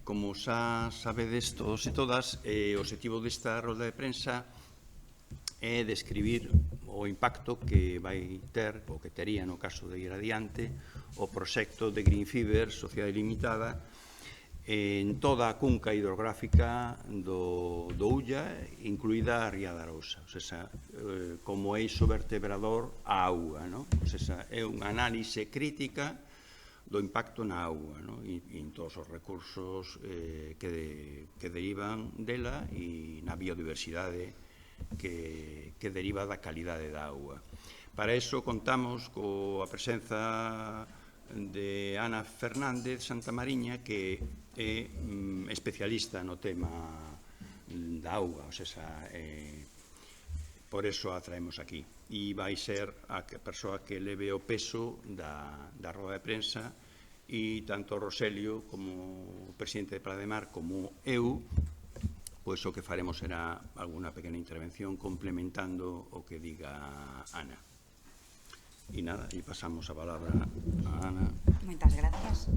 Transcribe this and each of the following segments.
como xa sabedes todos e todas, o objetivo desta rolda de prensa é describir o impacto que vai ter, ou que tería no caso de ir adiante, o proxecto de Green Fiber, Sociedade Limitada, en toda a cunca hidrográfica do Ulla, incluída a Ría da Arousa, ou sea, como eixo vertebrador a auga, ou sea, é unha análise crítica do impacto na auga, e en todos os recursos que derivan dela e na biodiversidade que deriva da calidade da auga. Para iso contamos coa presenza de Ana Fernández Santamariña, que é especialista no tema da auga, ou sea, por eso a traemos aquí. E vai ser a persoa que leve o peso da roda de prensa, e tanto Roselio como o presidente de Prademar como eu, pois o que faremos será alguna pequena intervención complementando o que diga Ana. E nada, e pasamos a palabra a Ana. Moitas grazas.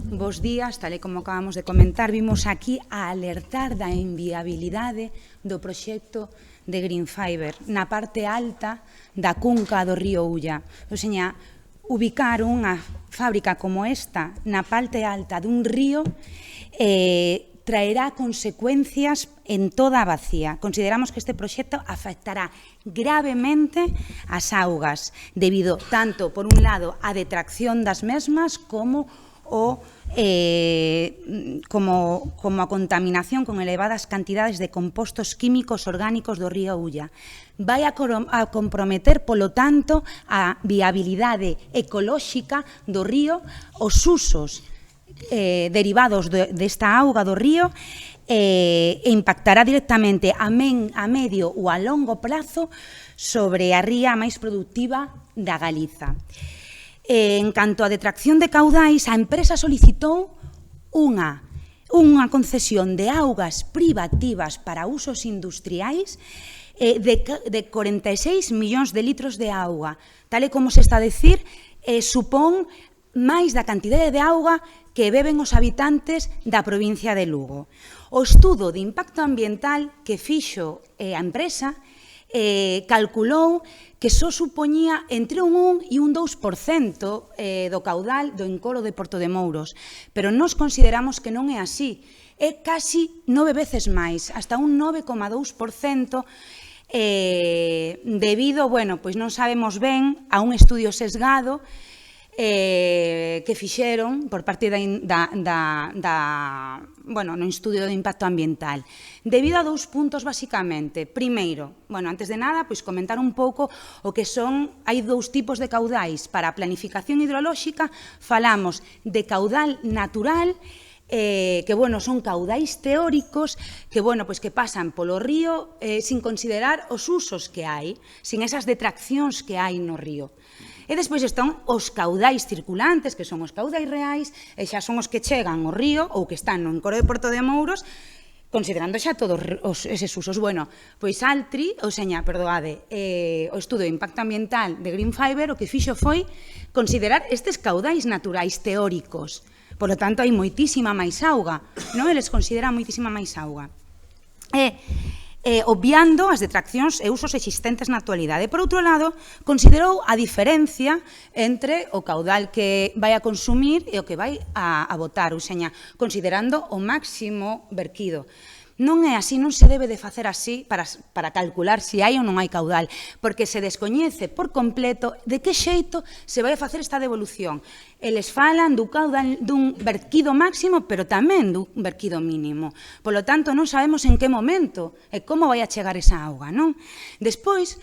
Bos días, tal e como acabamos de comentar, vimos aquí a alertar da inviabilidade do proxecto de Green Fiber na parte alta da cunca do río Ulla. O sea, ubicar unha fábrica como esta na parte alta dun río traerá consecuencias en toda a bacía. Consideramos que este proxecto afectará gravemente as augas, debido tanto, por un lado, á detracción das mesmas como a contaminación con elevadas cantidades de compostos químicos orgánicos do río Ulla. Vai a comprometer, polo tanto, a viabilidade ecolóxica do río, os usos derivados desta auga do río, e impactará directamente a medio ou a longo prazo sobre a ría máis productiva da Galiza. En canto á detracción de caudais, a empresa solicitou unha concesión de augas privativas para usos industriais de 46 millóns de litros de auga. Tal e como se está a decir, supón máis da cantidade de auga que beben os habitantes da provincia de Lugo. O estudo de impacto ambiental que fixo a empresa calculou que só supoñía entre un 1 e un 2% do caudal do encoro de Porto de Mouros, pero nós consideramos que non é así, é casi 9 veces máis, hasta un 9,2%, debido, pois non sabemos ben, a un estudio sesgado que fixeron por parte no estudio de impacto ambiental, debido a 2 puntos basicamente. Primeiro, antes de nada, pois comentar un pouco o que son, hai 2 tipos de caudais. Para a planificación hidrolóxica falamos de caudal natural, que son caudais teóricos que pasan polo río sin considerar os usos que hai, sin esas detraccións que hai no río. E despois están os caudais circulantes, que son os caudais reais, e xa son os que chegan ao río ou que están no encoro de Porto de Mouros, considerando xa todos eses usos. Pois Altri, o estudo de impacto ambiental de Green Fiber, o que fixo foi considerar estes caudais naturais teóricos. Por lo tanto, hai moitísima máis auga, eles consideran moitísima máis auga. Obviando as detraccións e usos existentes na actualidade. Por outro lado, considerou a diferencia entre o caudal que vai a consumir e o que vai a botar, ou seña, considerando o máximo verquido. Non é así, non se debe de facer así para calcular se hai ou non hai caudal, porque se descoñece por completo de que xeito se vai a facer esta devolución. Eles falan dun caudal dun verquido máximo, pero tamén dun verquido mínimo. Por lo tanto, non sabemos en que momento e como vai a chegar esa auga, non? Despois,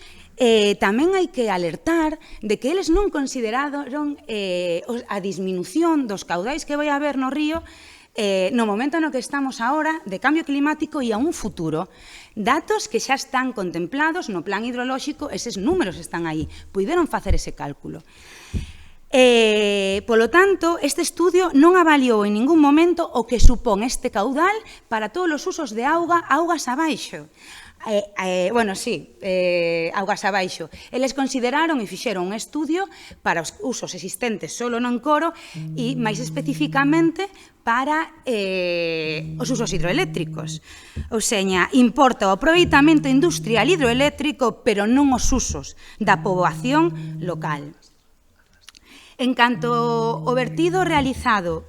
tamén hai que alertar de que eles non consideraron a disminución dos caudais que vai haber no río no momento no que estamos agora de cambio climático e a un futuro. Datos que xa están contemplados no plan hidrolóxico, eses números están aí, puideron facer ese cálculo. Polo tanto, este estudio non avaliou en ningún momento o que supón este caudal para todos os usos de auga, augas abaixo. augas abaixo. Eles consideraron e fixeron un estudio para os usos existentes solo no encoro e, máis especificamente, para os usos hidroeléctricos. Ou seña, importa o aproveitamento industrial hidroeléctrico, pero non os usos da poboación local. En canto ao vertido realizado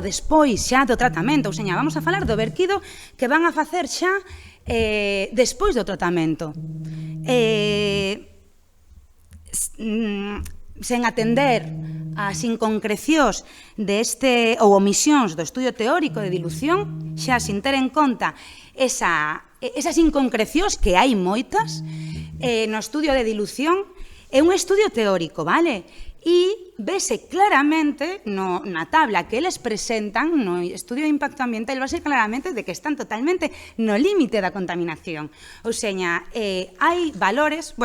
despois xa do tratamento, ou seña, vamos a falar do vertido que van a facer xa despois do tratamento. Sen atender as inconcrecións ou omisións do estudio teórico de dilución, xa sin ter en conta esas inconcrecións, que hai moitas, no estudio de dilución, é un estudio teórico, vale? E vese claramente na tabla que eles presentan no estudio de impacto ambiental, vese claramente de que están totalmente no límite da contaminación. Ou seña, hai valores,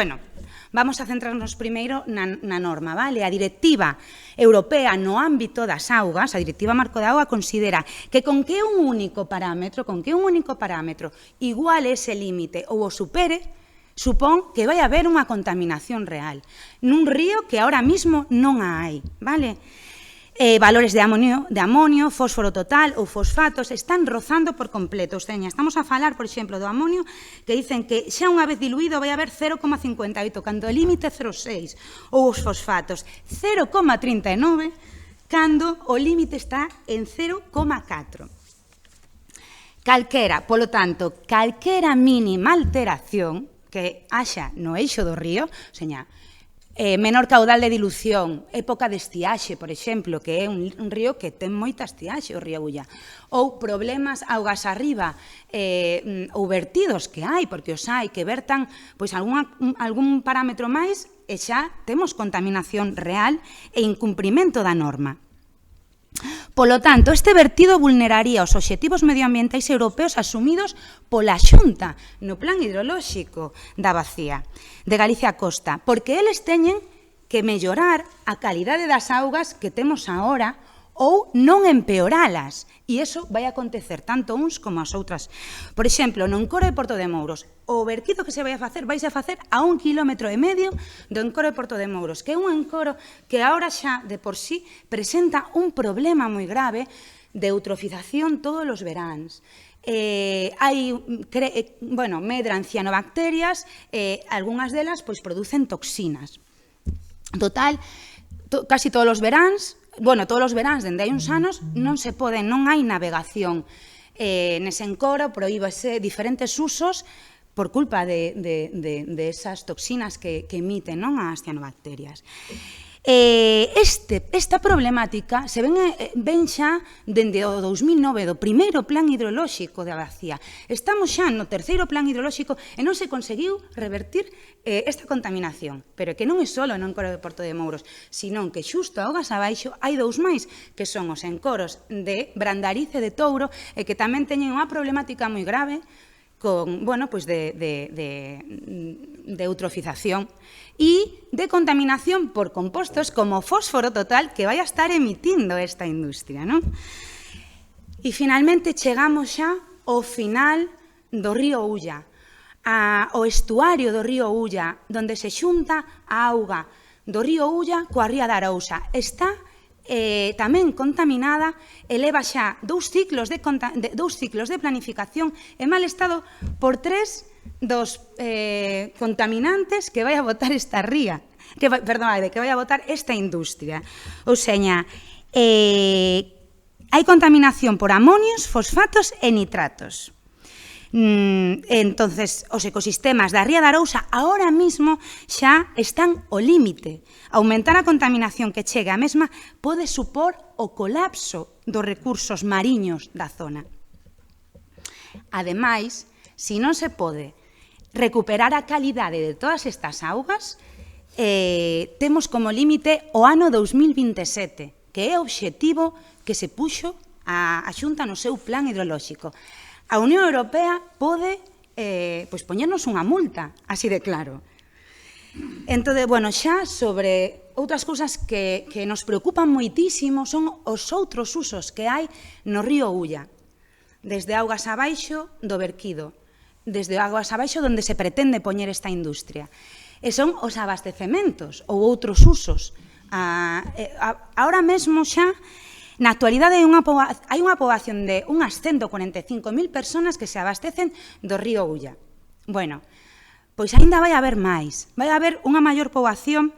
vamos a centrarnos primeiro na norma, vale? A directiva europea no ámbito das augas, a directiva marco da auga, considera que con que un único parámetro iguale ese límite ou o supere, supón que vai haber unha contaminación real nun río que ahora mismo non a hai, vale? Valores de amonio, fósforo total ou fosfatos están rozando por completo. Estamos a falar, por exemplo, do amonio, que dicen que xa unha vez diluído vai haber 0,58, cando o límite 0,6, ou os fosfatos 0,39, cando o límite está en 0,4. Polo tanto, calquera mínima alteración que haxa no eixo do río, seña, menor caudal de dilución, época de estiaxe, por exemplo, que é un río que ten moita estiaxe, o río Ulla, ou problemas augas arriba, ou vertidos que hai, porque os hai, que vertan algún parámetro máis, e xa temos contaminación real e incumprimento da norma. Polo tanto, este vertido vulneraría os obxectivos medioambientais europeos asumidos pola Xunta no Plan Hidrolóxico da Bacía de Galicia Costa, porque eles teñen que mellorar a calidade das augas que temos agora ou non empeoralas, e iso vai acontecer tanto uns como as outras. Por exemplo, no encoro de Porto de Mouros, o vertido que se vai a facer a 1,5 km do encoro de Porto de Mouros, que é un encoro que agora xa de por sí presenta un problema moi grave de eutrofización todos os veráns. Medran cianobacterias, algunhas delas producen toxinas. Total, casi todos os veráns, dende hai uns anos, non hai navegación nese encoro, prohíbase diferentes usos por culpa de esas toxinas que emiten as cianobacterias. Esta problemática se ven xa dende o 2009, do primeiro plan hidrolóxico da Bacía. Estamos xa no terceiro plan hidrolóxico e non se conseguiu revertir esta contaminación. Pero que non é só no encoro de Porto de Mouros, senón que xusto a augas abaixo hai dous máis, que son os encoros de Brandariz e de Touro, e que tamén teñen unha problemática moi grave de eutrofización e de contaminación por compostos como fósforo total que vai a estar emitindo esta industria, non? E finalmente chegamos xa ao final do río Ulla, ao estuario do río Ulla, onde se xunta a auga do río Ulla coa ría da Arousa. Está tamén contaminada e leva xa dous ciclos de planificación en mal estado por 3 dos contaminantes que vai a botar esta ría, que vai a botar esta industria. Ou seña, hai contaminación por amonios, fosfatos e nitratos. Entonces, os ecosistemas da ría da Arousa ahora mismo xa están ao límite. Aumentar a contaminación que chegue á mesma pode supor o colapso dos recursos mariños da zona. Ademais, se non se pode recuperar a calidade de todas estas augas, temos como límite o ano 2027, que é o obxectivo que se puxo a Xunta no seu plan hidrolóxico. A Unión Europea pode poñernos unha multa, así de claro. Entón, xa sobre outras cousas que nos preocupan moitísimo son os outros usos que hai no río Ulla. desde augas abaixo do verquido, desde augas abaixo onde se pretende poñer esta industria. E son os abastecementos ou outros usos. Ahora mesmo xa, na actualidade, hai unha poboación de unhas 145.000 personas que se abastecen do río Ulla. Bueno, pois aínda vai haber máis. Vai haber unha maior poboación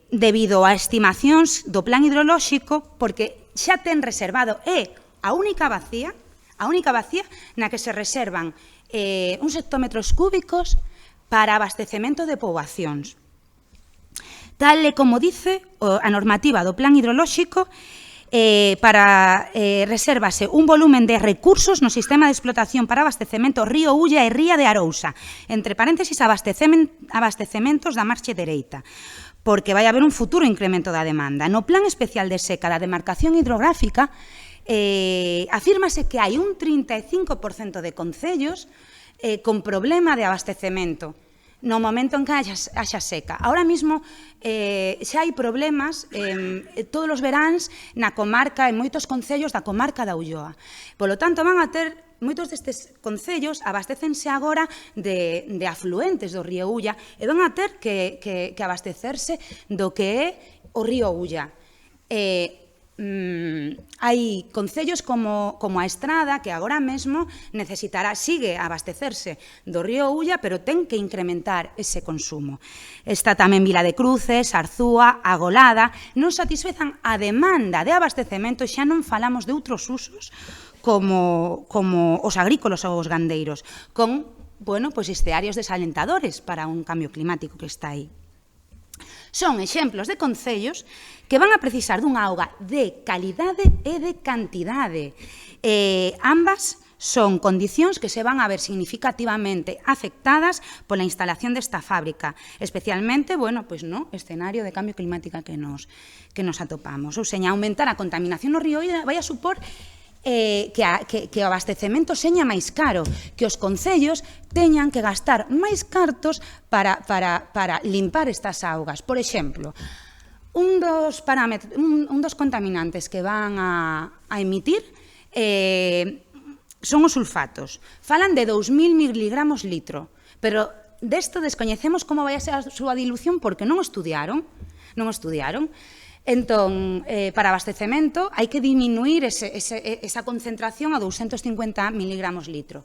debido a estimacións do plan hidrolóxico, porque xa ten reservado, a única vacía na que se reservan uns hectómetros cúbicos para abastecemento de poboacións. Tal e como dice a normativa do plan hidrolóxico, resérvase un volumen de recursos no sistema de explotación para abastecemento Río Ulla e Ría de Arousa, entre paréntesis abastecementos da marxe dereita, porque vai haber un futuro incremento da demanda. No plan especial de seca da demarcación hidrográfica, afírmase que hai un 35% de concellos con problema de abastecemento no momento en que haxa seca. Ahora mismo xa hai problemas todos os veráns na comarca, en moitos concellos da comarca da Ulloa. Polo tanto, van a ter moitos destes concellos abastécense agora de afluentes do río Ulla e van a ter que abastecerse do que é o río Ulla. Hai concellos como a Estrada que agora mesmo sigue a abastecerse do río Ulla, pero ten que incrementar ese consumo. Está tamén Vila de Cruces, Arzúa, Agolada, non satisfezan a demanda de abastecemento, xa non falamos de outros usos como os agrícolas ou os gandeiros, con estearios desalentadores para un cambio climático que está aí. Son exemplos de concellos que van a precisar dunha auga de calidade e de cantidade. Ambas son condicións que se van a ver significativamente afectadas pola instalación desta fábrica, especialmente, no escenario de cambio climático que nos atopamos. Ou seña, aumentar a contaminación no río vai a supor que o abastecemento seña máis caro, que os concellos teñan que gastar máis cartos para limpar estas augas. Por exemplo, un dos contaminantes que van a emitir son os sulfatos. Falan de 2.000 miligramos litro, pero desto descoñecemos como vai a ser a súa dilución porque non o estudiaron. Entón, para abastecemento, hai que diminuir esa concentración a 250 miligramos litro.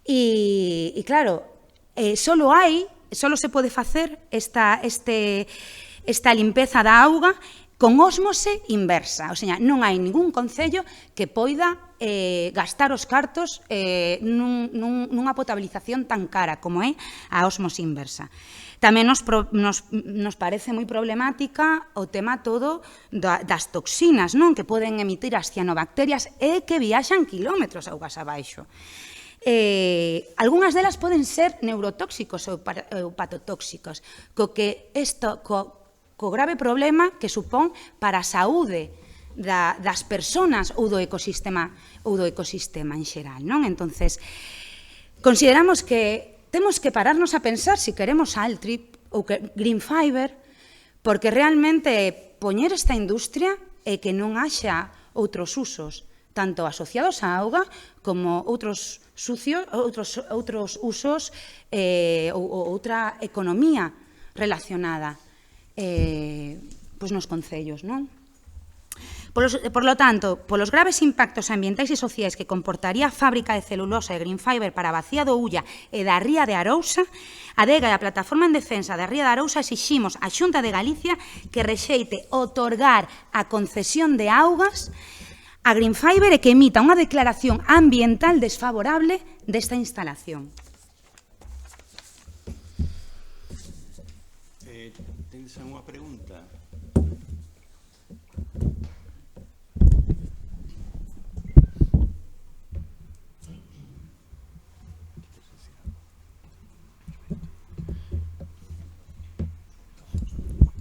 E claro, solo se pode facer esta limpeza da auga con ósmose inversa. O sea, non hai ningún concello que poida gastar os cartos nunha potabilización tan cara como é a ósmose inversa. Tamén nos parece moi problemática o tema todo das toxinas, non? Que poden emitir as cianobacterias e que viaxan kilómetros augas abaixo. Algúnas delas poden ser neurotóxicos ou hepatotóxicos, co grave problema que supón para a saúde das persoas ou do ecosistema en xeral, non? Entonces, consideramos que temos que pararnos a pensar se queremos Altrip ou Green Fiber, porque realmente poñer esta industria e que non haxa outros usos, tanto asociados á auga como outros usos ou outra economía relacionada nos concellos, non? Por lo tanto, polos graves impactos ambientais e sociais que comportaría a fábrica de celulosa e Green Fiber para a Bacía do Ulla e da Ría de Arousa, a DEGA e a Plataforma en Defensa da Ría de Arousa exiximos á Xunta de Galicia que rexeite otorgar a concesión de augas a Green Fiber e que emita unha declaración ambiental desfavorable desta instalación. Tens unha pregunta?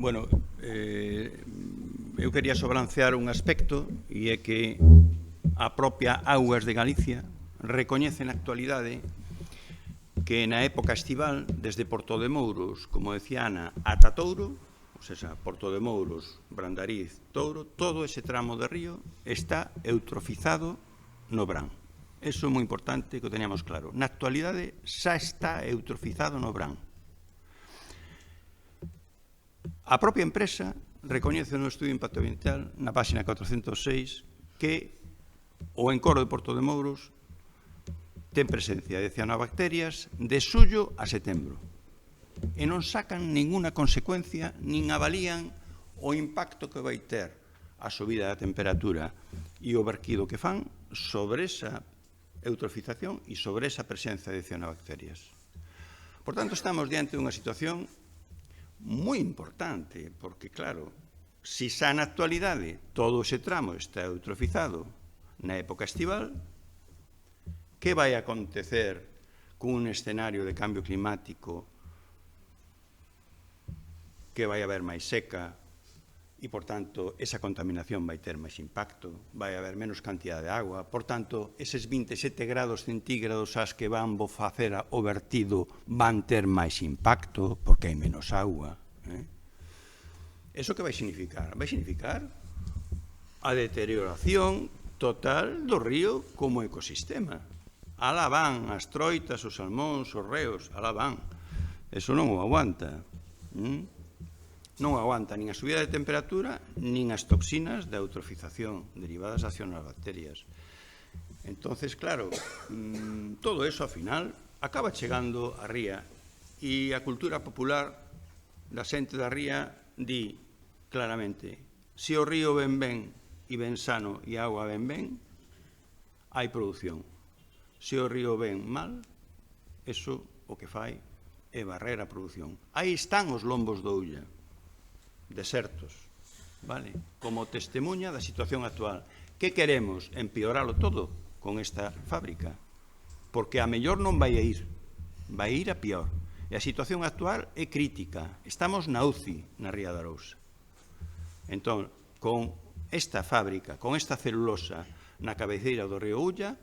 Bueno, eu quería sobrancear un aspecto e é que a propia Augas de Galicia recoñece na actualidade que na época estival, desde Porto de Mouros, como decía Ana, ata Touro, ou seja, Porto de Mouros, Brandariz, Touro, todo ese tramo de río está eutrofizado no Bran. Eso é moi importante que o teñamos claro. Na actualidade xa está eutrofizado no Bran. A propia empresa recoñece no estudio de impacto ambiental, na páxina 406, que o encoro de Porto de Mouros ten presencia de cianobacterias de xullo a setembro. E non sacan ninguna consecuencia, nin avalían o impacto que vai ter a subida da temperatura e o verquido que fan sobre esa eutrofización e sobre esa presencia de cianobacterias. Por tanto, estamos diante dunha situación moi importante, porque, claro, se xa na actualidade todo ese tramo está eutrofizado na época estival, que vai acontecer cun escenario de cambio climático que vai haber máis seca e, por tanto, esa contaminación vai ter máis impacto, vai haber menos cantidad de agua, por tanto, eses 27 grados centígrados ás que van facer o vertido van ter máis impacto porque hai menos agua. Eso que vai significar? Vai significar a deterioración total do río como ecosistema. Alá van as troitas, os salmóns, os reos, alá van. Eso non o aguanta. Non aguanta nin a subida de temperatura, nin as toxinas da eutrofización derivadas das cianobacterias. Entonces, claro, todo eso, ao final, acaba chegando á ría. E a cultura popular da xente da ría di claramente: se o río ven ben e ben sano e a auga ven ben, hai produción. Se o río ven mal, eso o que fai é barrer a produción. Aí están os lombos do Ulla, desertos, vale? Como testemunha da situación actual. Que queremos? Empeoralo todo con esta fábrica, porque a mellor non vai a ir, vai ir a pior. E a situación actual é crítica. Estamos na UCI, na Ría de Arousa. Entón, con esta fábrica, con esta celulosa na cabeceira do río Ulla,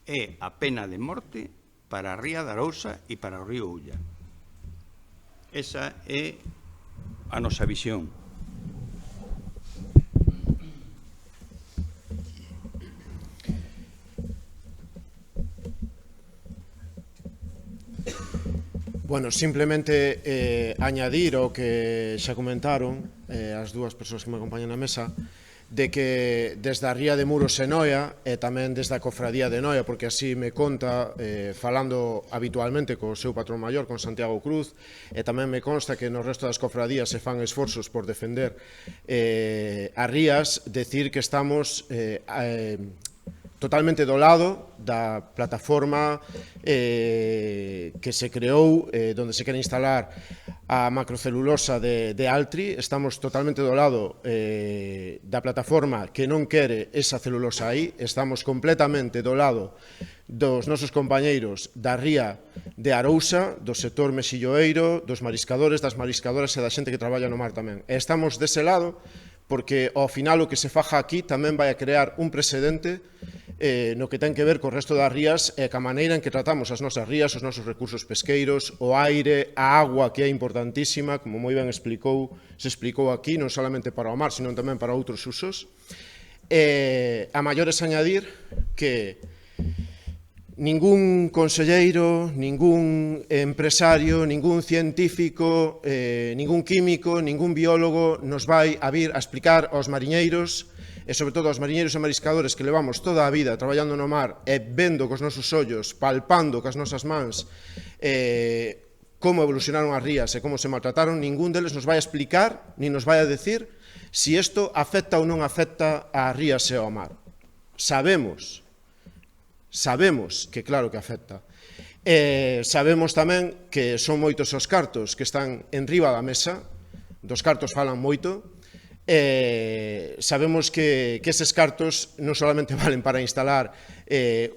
é a pena de morte para a Ría de Arousa e para o río Ulla. Esa é a nosa visión. Bueno, simplemente añadir o que xa comentaron as dúas persoas que me acompañan na mesa, de que desde a Ría de Muros e Noia e tamén desde a Cofradía de Noia, porque así me conta, falando habitualmente co seu patrón maior, con Santiago Cruz, e tamén me consta que no resto das cofradías se fan esforzos por defender as rías, decir que estamos totalmente do lado da plataforma que se creou, donde se quere instalar a macrocelulosa de Altri. Estamos totalmente do lado da plataforma que non quere esa celulosa aí. Estamos completamente do lado dos nosos compañeiros da Ría de Arousa, do sector mexilloeiro, dos mariscadores, das mariscadoras e da xente que traballa no mar tamén. E estamos dese lado porque ao final o que se faja aquí tamén vai a crear un precedente no que ten que ver co resto das rías e ca maneira en que tratamos as nosas rías, os nosos recursos pesqueiros, o aire, a agua, que é importantísima, como moi ben se explicou aquí, non solamente para o mar, sino tamén para outros usos. A maiores añadir que ningún conselleiro, ningún empresario, ningún científico, ningún químico, ningún biólogo nos vai a vir a explicar aos mariñeiros e, sobre todo, aos mariñeiros e mariscadores que levamos toda a vida traballando no mar e vendo cos nosos ollos, palpando cas nosas mans como evolucionaron as rías e como se maltrataron, ningún deles nos vai a explicar, ni nos vai a decir si isto afecta ou non afecta ás rías e ao mar. Sabemos que claro que afecta. Sabemos tamén que son moitos os cartos que están en riba da mesa, dos cartos falan moito. Sabemos que eses cartos non solamente valen para instalar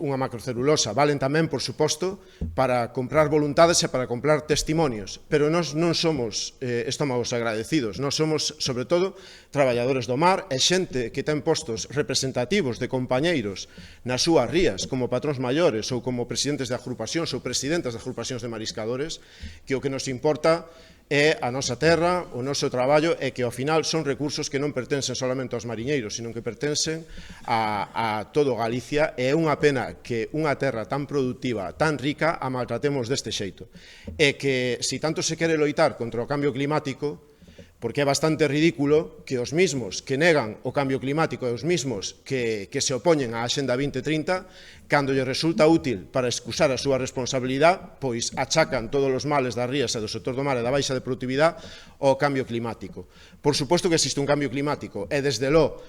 unha macrocelulosa, valen tamén, por suposto, para comprar voluntades e para comprar testimonios, pero nós non somos estómagos agradecidos, nós somos, sobre todo, traballadores do mar e xente que ten postos representativos de compañeiros nas súas rías, como patróns maiores ou como presidentes de agrupacións ou presidentas de agrupacións de mariscadores, que o que nos importa é a nosa terra, o noso traballo, e que ao final son recursos que non pertencen solamente aos mariñeiros, sino que pertencen a todo Galicia, e é unha pena que unha terra tan productiva, tan rica, a maltratemos deste xeito. E que, se tanto se quere loitar contra o cambio climático, porque é bastante ridículo que os mismos que negan o cambio climático e os mismos que se opoñen á Axenda 2030, cando lle resulta útil para excusar a súa responsabilidade, pois achacan todos os males das rías e do sector do mar e da baixa de productividade ao cambio climático. Por suposto que existe un cambio climático e desde lo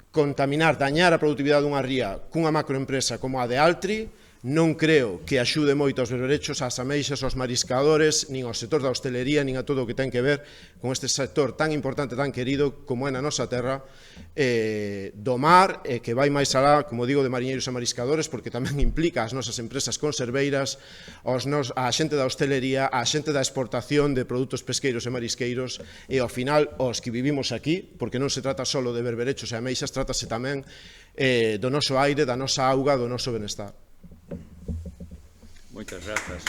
contaminar, dañar a productividade dunha ría cunha macroempresa como a de Altri, non creo que axude moito aos berberechos, ás ameixas, aos mariscadores, nin ao sector da hostelería, nin a todo o que ten que ver con este sector tan importante, tan querido como é na nosa terra, do mar, que vai máis alá, como digo, de mariñeiros e mariscadores, porque tamén implica as nosas empresas conserveiras, a xente da hostelería, a xente da exportación de produtos pesqueiros e marisqueiros, e ao final, os que vivimos aquí, porque non se trata só de berberechos e ameixas, trátase tamén do noso aire, da nosa auga, do noso benestar. Moitas grazas.